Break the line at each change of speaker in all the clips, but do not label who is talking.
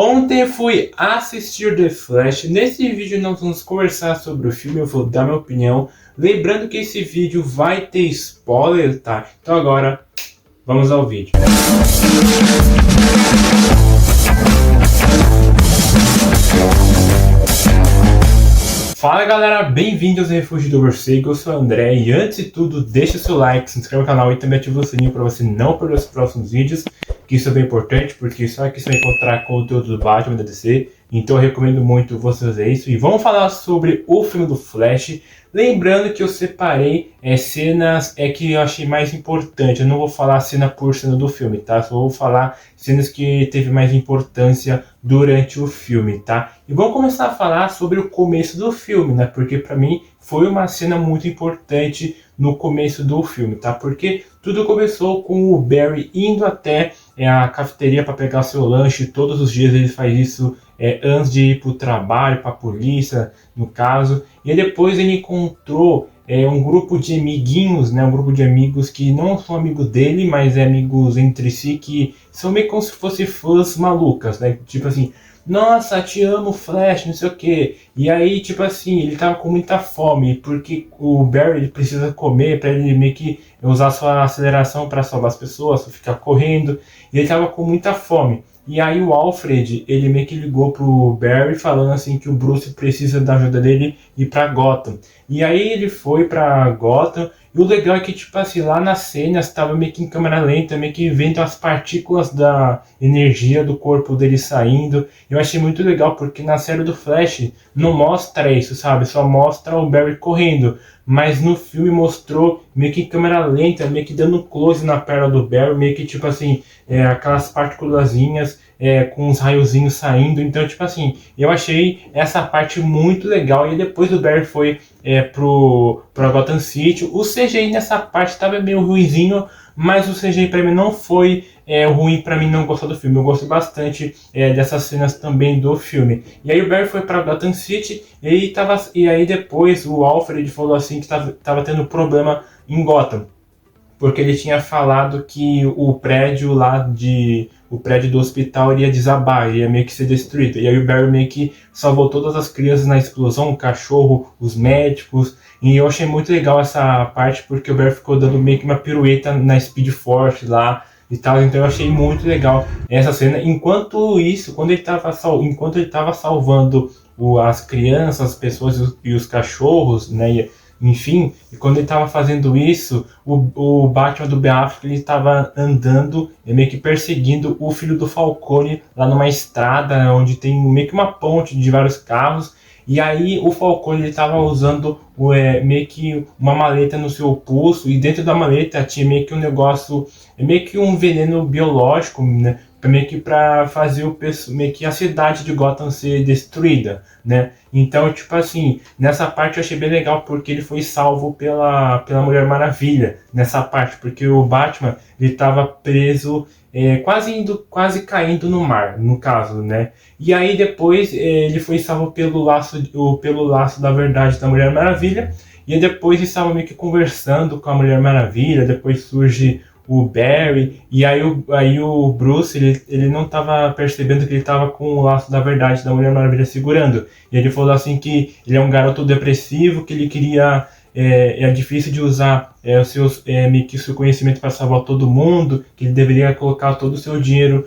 Ontem eu fui assistir The Flash. Nesse vídeo nós vamos conversar sobre o filme, eu vou dar minha opinião. Lembrando que esse vídeo vai ter spoiler, tá? Então agora, vamos ao vídeo. Fala galera, bem-vindos ao Refúgio do Morcego, eu sou o André e antes de tudo deixa o seu like, se inscreve no canal e também ativa o sininho para você não perder os próximos vídeos, que isso é bem importante porque só aqui você vai encontrar conteúdo do Batman da DC, então eu recomendo muito você fazer isso. E vamos falar sobre o filme do Flash, lembrando que eu separei cenas que eu achei mais importante, eu não vou falar cena por cena do filme, tá? Só vou falar cenas que teve mais importância durante o filme, tá? E vamos começar a falar sobre o começo do filme, né? Porque pra mim foi uma cena muito importante no começo do filme, tá? Porque tudo começou com o Barry indo até a cafeteria para pegar seu lanche. Todos os dias ele faz isso antes de ir para o trabalho, para a polícia, no caso. E depois ele encontrou um grupo de amiguinhos, né? Um grupo de amigos que não são amigos dele, mas amigos entre si, que são meio como se fossem fãs malucas, né? Tipo assim, nossa, te amo, Flash, não sei o que. E aí, tipo assim, ele tava com muita fome, porque o Barry ele precisa comer para ele meio que usar sua aceleração para salvar as pessoas, ficar correndo. E ele tava com muita fome. E aí o Alfred, ele meio que ligou pro Barry falando assim que o Bruce precisa da ajuda dele ir pra Gotham. E aí ele foi pra Gotham, e o legal é que, tipo assim, lá nas cenas tava meio que em câmera lenta, meio que vendo as partículas da energia do corpo dele saindo. Eu achei muito legal, porque na série do Flash não mostra isso, sabe? Só mostra o Barry correndo. Mas no filme mostrou meio que em câmera lenta, meio que dando close na perna do Barry, meio que tipo assim, aquelas partículazinhas com os raiozinhos saindo. Então, tipo assim, eu achei essa parte muito legal. E depois o Barry foi pro Gotham City. O CGI nessa parte estava meio ruinzinho, mas o CGI pra mim não foi ruim pra mim não gostar do filme. Eu gosto bastante dessas cenas também do filme. E aí o Barry foi pra Gotham City e aí depois o Alfred falou assim que tava tendo problema em Gotham, porque ele tinha falado que o prédio do hospital iria desabar, iria meio que ser destruído. E aí o Barry meio que salvou todas as crianças na explosão, o cachorro, os médicos. E eu achei muito legal essa parte, porque o Barry ficou dando meio que uma pirueta na Speed Force lá e tal. Então eu achei muito legal essa cena. Enquanto isso, enquanto ele estava salvando as crianças, as pessoas e os cachorros, né? Enfim, e quando ele estava fazendo isso, o Batman do Ben Affleck ele estava andando e meio que perseguindo o filho do Falcone lá numa estrada onde tem meio que uma ponte de vários carros. E aí o Falcone ele estava usando meio que uma maleta no seu pulso, e dentro da maleta tinha meio que um negócio, meio que um veneno biológico, né? Meio que para fazer meio que a cidade de Gotham ser destruída, né? Então, tipo assim, nessa parte eu achei bem legal, porque ele foi salvo pela Mulher-Maravilha, nessa parte, porque o Batman, ele tava preso, quase caindo no mar, no caso, né? E aí depois ele foi salvo pelo laço da verdade da Mulher-Maravilha, e aí depois eles estavam meio que conversando com a Mulher-Maravilha, depois surge o Barry, e aí o Bruce, ele não estava percebendo que ele estava com o laço da verdade da Mulher Maravilha segurando. E ele falou assim que ele é um garoto depressivo, que ele queria... É difícil de usar meio que o seu conhecimento para salvar todo mundo, que ele deveria colocar todo o seu dinheiro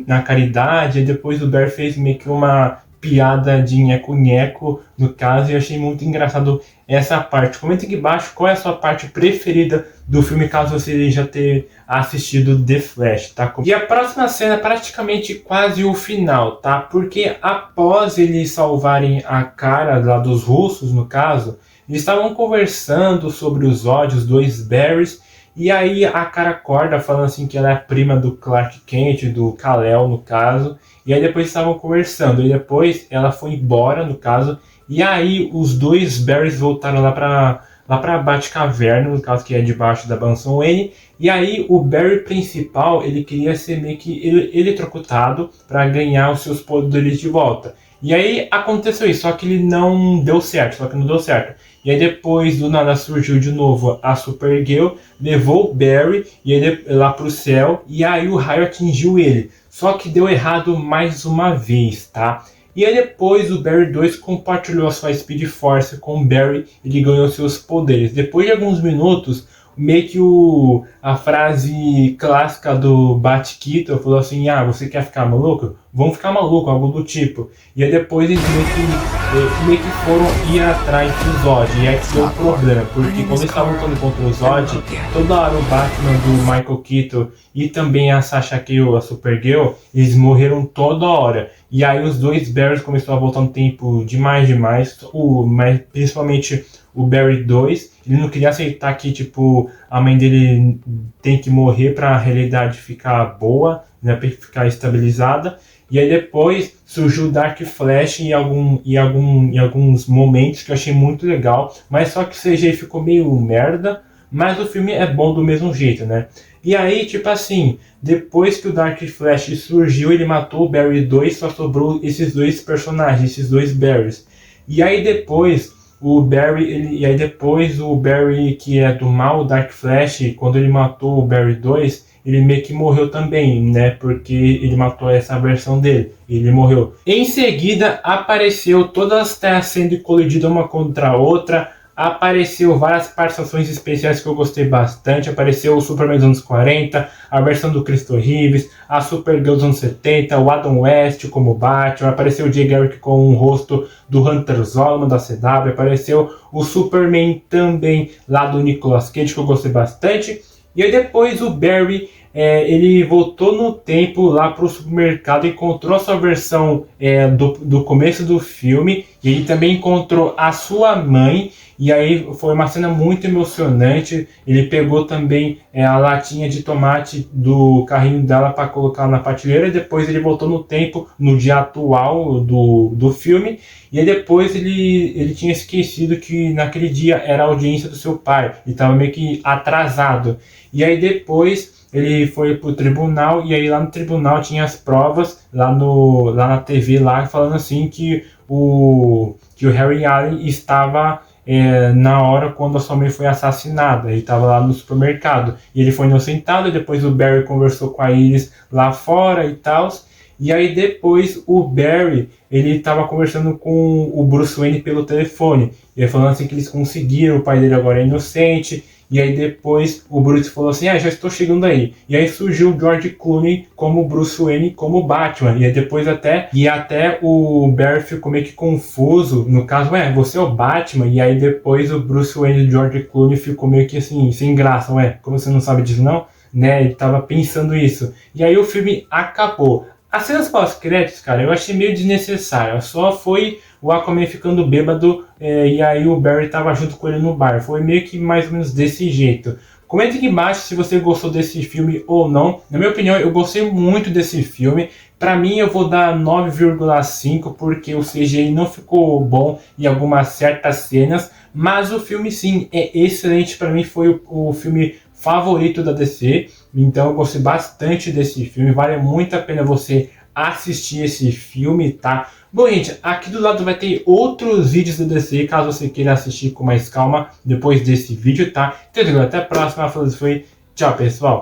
na caridade. E depois o Barry fez meio que uma piada de nheco-nheco no caso, e eu achei muito engraçado essa parte. Comenta aqui embaixo qual é a sua parte preferida do filme, caso você já tenha assistido The Flash, tá? E a próxima cena é praticamente quase o final, tá? Porque após eles salvarem a cara lá dos russos, no caso, eles estavam conversando sobre os ódios, dois Barrys, e aí a cara acorda falando assim que ela é a prima do Clark Kent, do Kal-El no caso, e aí depois estavam conversando, e depois ela foi embora no caso, e aí os dois Barrys voltaram lá pra Batcaverna, no caso que é debaixo da mansão Wayne, e aí o Barry principal, ele queria ser meio que eletrocutado para ganhar os seus poderes de volta. E aí aconteceu isso, só que ele não deu certo, E aí depois do nada surgiu de novo a Supergirl, levou o Barry e ele lá pro céu, e aí o raio atingiu ele. só que deu errado mais uma vez, tá? E aí depois o Barry 2 compartilhou a sua Speed Force com o Barry e ele ganhou seus poderes. Depois de alguns minutos, meio que a frase clássica do Bat-Keaton falou assim: ah, você quer ficar maluco? Vamos ficar maluco, algo do tipo. E aí depois eles meio que foram ir atrás do Zod. E aí que deu um problema, porque quando eles estavam lutando contra o Zod, toda hora o Batman do Michael Keaton e também a Sasha Calle, a Supergirl, eles morreram toda hora. E aí os dois Barrys começaram a voltar no tempo demais, mas principalmente o Barry 2, ele não queria aceitar que tipo a mãe dele tem que morrer para a realidade ficar boa, né, para ficar estabilizada. E aí depois surgiu o Dark Flash em alguns momentos que eu achei muito legal, mas só que o CGI ficou meio merda, mas o filme é bom do mesmo jeito, né? E aí, tipo assim, depois que o Dark Flash surgiu, ele matou o Barry 2, só sobrou esses dois personagens, esses dois Barrys. E aí depois o Barry, que é do mal, o Dark Flash, quando ele matou o Barry 2, ele meio que morreu também, né? Porque ele matou essa versão dele. Ele morreu. Em seguida, apareceu todas as terras sendo colididas uma contra a outra. Apareceu várias participações especiais que eu gostei bastante. Apareceu o Superman dos anos 40, a versão do Christopher Reeves, a Supergirl dos anos 70, o Adam West como Batman. Apareceu o Jay Garrick com o rosto do Hunter Zolomon da CW. Apareceu o Superman também lá do Nicolas Cage, que eu gostei bastante. E aí depois o Barry, ele voltou no tempo lá para o supermercado, encontrou a sua versão do começo do filme, e ele também encontrou a sua mãe, e aí foi uma cena muito emocionante. Ele pegou também a latinha de tomate do carrinho dela para colocar na prateleira, e depois ele voltou no tempo, no dia atual do filme, e aí depois ele tinha esquecido que naquele dia era a audiência do seu pai, ele estava meio que atrasado. E aí depois ele foi pro tribunal, e aí lá no tribunal tinha as provas, lá na TV, lá, falando assim que o Harry Allen estava na hora quando a sua mãe foi assassinada. Ele estava lá no supermercado, e ele foi inocentado, e depois o Barry conversou com a Iris lá fora e tal. E aí depois o Barry, ele estava conversando com o Bruce Wayne pelo telefone, e ele falando assim que eles conseguiram, o pai dele agora é inocente. E aí depois o Bruce falou assim: já estou chegando aí. E aí surgiu o George Clooney como Bruce Wayne, como Batman. E aí depois até o Barry ficou meio que confuso. No caso, você é o Batman? E aí depois o Bruce Wayne e o George Clooney ficou meio que assim, sem graça. Como você não sabe disso não? Né? Ele tava pensando isso. E aí o filme acabou. As cenas pós-créditos, cara, eu achei meio desnecessário. Só foi o Aquaman ficando bêbado e aí o Barry tava junto com ele no bar. Foi meio que mais ou menos desse jeito. Comente aqui embaixo se você gostou desse filme ou não. Na minha opinião, eu gostei muito desse filme. Pra mim, eu vou dar 9,5 porque o CGI não ficou bom em algumas certas cenas. Mas o filme, sim, é excelente. Pra mim, foi o filme favorito da DC. Então eu gostei bastante desse filme, vale muito a pena você assistir esse filme, tá? Bom, gente, aqui do lado vai ter outros vídeos da DC, caso você queira assistir com mais calma depois desse vídeo, tá? Então, até a próxima, foi, tchau, pessoal!